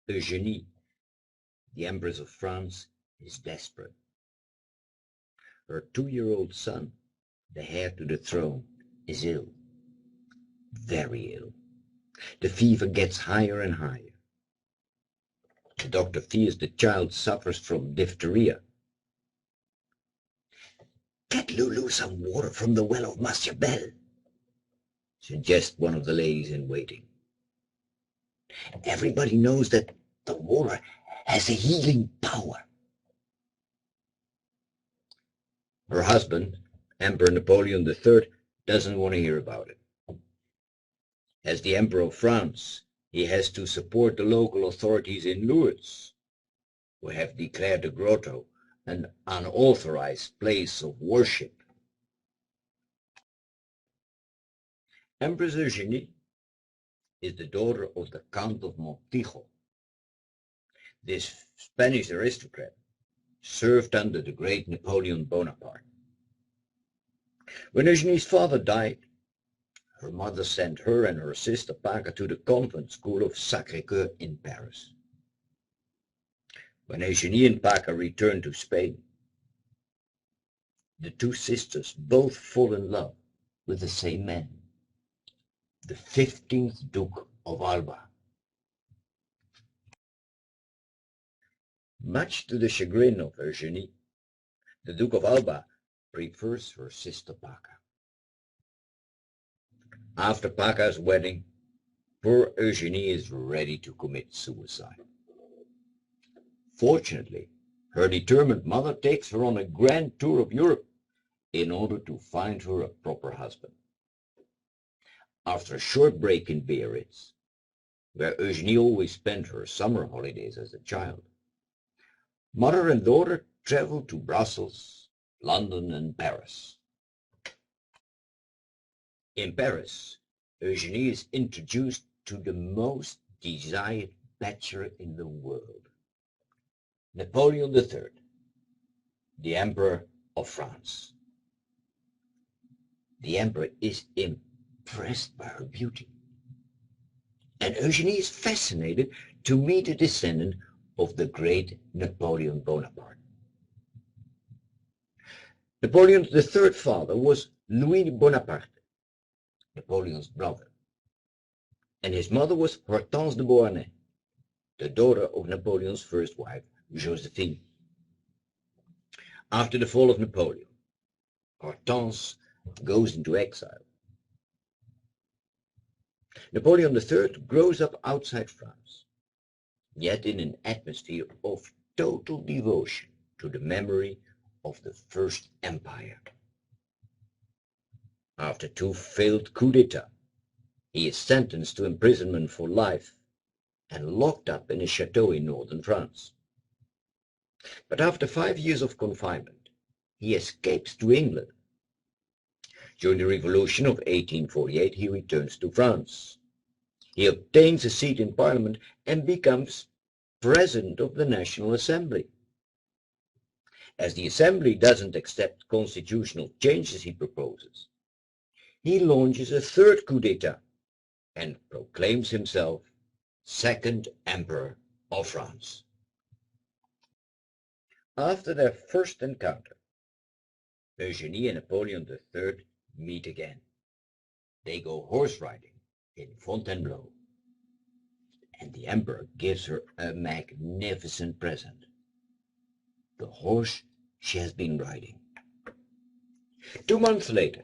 Eugenie, the Empress of France, is desperate. Her 2-year-old son, the heir to the throne, is ill, very ill. The fever gets higher and higher. The doctor fears the child suffers from diphtheria. "Get Lulu some water from the well of Monsieur Bell," suggests one of the ladies in waiting. "Everybody knows that the water has a healing power." Her husband, Emperor Napoleon III, doesn't want to hear about it. As the Emperor of France, he has to support the local authorities in Lourdes, who have declared the grotto an unauthorized place of worship. Empress Eugenie is the daughter of the Count of Montijo. This Spanish aristocrat served under the great Napoleon Bonaparte. When Eugenie's father died, her mother sent her and her sister Paca to the convent school of Sacré-Cœur in Paris. When Eugenie and Paca returned to Spain, the two sisters both fall in love with the same man, the 15th Duke of Alba. Much to the chagrin of Eugenie, the Duke of Alba prefers her sister Paca. After Paca's wedding, poor Eugenie is ready to commit suicide. Fortunately, her determined mother takes her on a grand tour of Europe in order to find her a proper husband. After a short break in Biarritz, where Eugenie always spent her summer holidays as a child, mother and daughter travel to Brussels, London, and Paris. In Paris, Eugenie is introduced to the most desired bachelor in the world, Napoleon III, the Emperor of France. The Emperor is impressed by her beauty, and Eugenie is fascinated to meet a descendant of the great Napoleon Bonaparte. Napoleon's third father was Louis Bonaparte, Napoleon's brother, and his mother was Hortense de Beauharnais, the daughter of Napoleon's first wife, Josephine. After the fall of Napoleon, Hortense goes into exile. Napoleon III grows up outside France, yet in an atmosphere of total devotion to the memory of the First Empire. After 2 failed coups d'etat, he is sentenced to imprisonment for life and locked up in a chateau in northern France. But after 5 years of confinement, he escapes to England. During the Revolution of 1848, he returns to France. He obtains a seat in Parliament and becomes President of the National Assembly. As the Assembly doesn't accept constitutional changes he proposes, he launches a 3rd coup d'etat and proclaims himself Second Emperor of France. After their first encounter, Eugenie and Napoleon III meet again. They go horse riding in Fontainebleau, and the Emperor gives her a magnificent present, the horse she has been riding. 2 months later,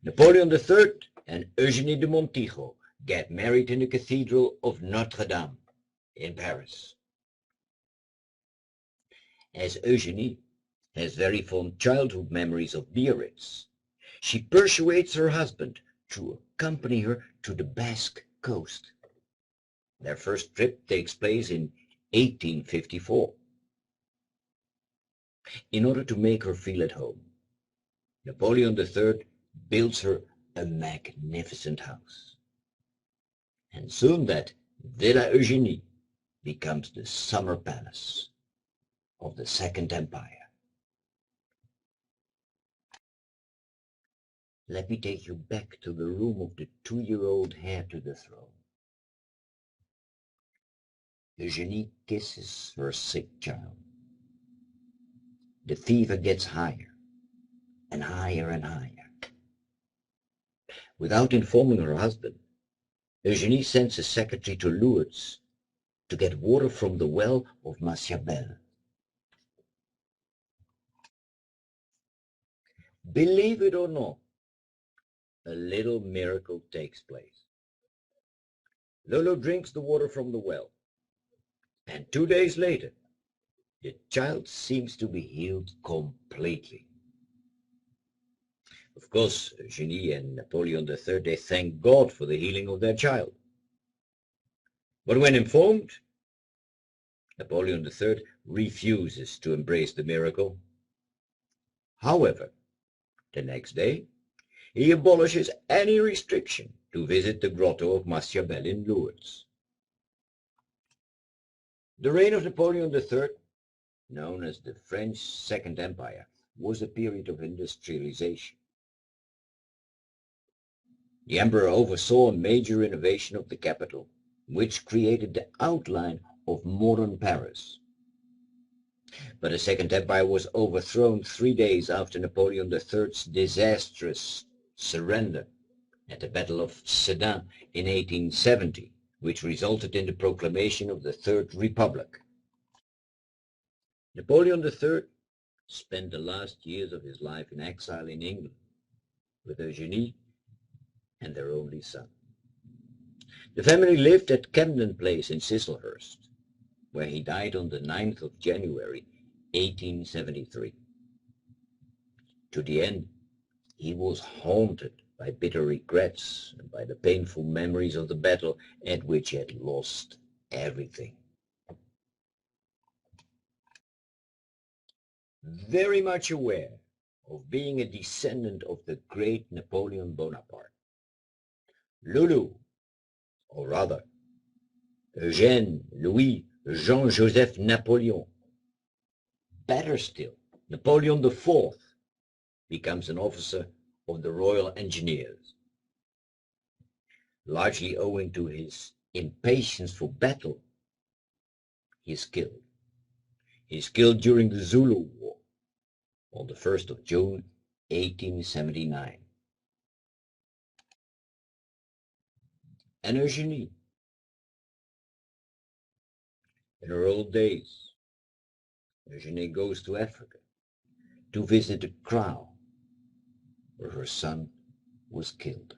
Napoleon III and Eugenie de Montijo get married in the Cathedral of Notre Dame in Paris. As Eugenie has very fond childhood memories of Biarritz, she persuades her husband to accompany her to the Basque coast. Their first trip takes place in 1854. In order to make her feel at home, Napoleon III builds her a magnificent house. And soon that Villa Eugenie becomes the summer palace of the Second Empire. Let me take you back to the room of the 2-year-old heir to the throne. Eugenie kisses her sick child. The fever gets higher and higher and higher. Without informing her husband, Eugenie sends a secretary to Lourdes to get water from the well of Machiavel. Believe it or not, a little miracle takes place. Lolo drinks the water from the well, and 2 days later, the child seems to be healed completely. Of course, Eugenie and Napoleon III, they thank God for the healing of their child. But when informed, Napoleon III refuses to embrace the miracle. However, the next day, he abolishes any restriction to visit the grotto of Machiavel in Lourdes. The reign of Napoleon III, known as the French Second Empire, was a period of industrialization. The emperor oversaw a major renovation of the capital, which created the outline of modern Paris. But the Second Empire was overthrown 3 days after Napoleon III's disastrous surrender at the Battle of Sedan in 1870, which resulted in the proclamation of the Third Republic. Napoleon III spent the last years of his life in exile in England with Eugenie and their only son. The family lived at Camden Place in Chislehurst, where he died on the 9th of January, 1873. To the end, he was haunted by bitter regrets and by the painful memories of the battle at which he had lost everything. Very much aware of being a descendant of the great Napoleon Bonaparte, Lulu, or rather, Eugène Louis Jean-Joseph Napoleon, better still, Napoleon IV, becomes an officer of the Royal Engineers. Largely owing to his impatience for battle, he is killed. He is killed during the Zulu War on the 1st of June, 1879. And Eugenie, in her old days, Eugenie goes to Africa to visit the kraal where her son was killed.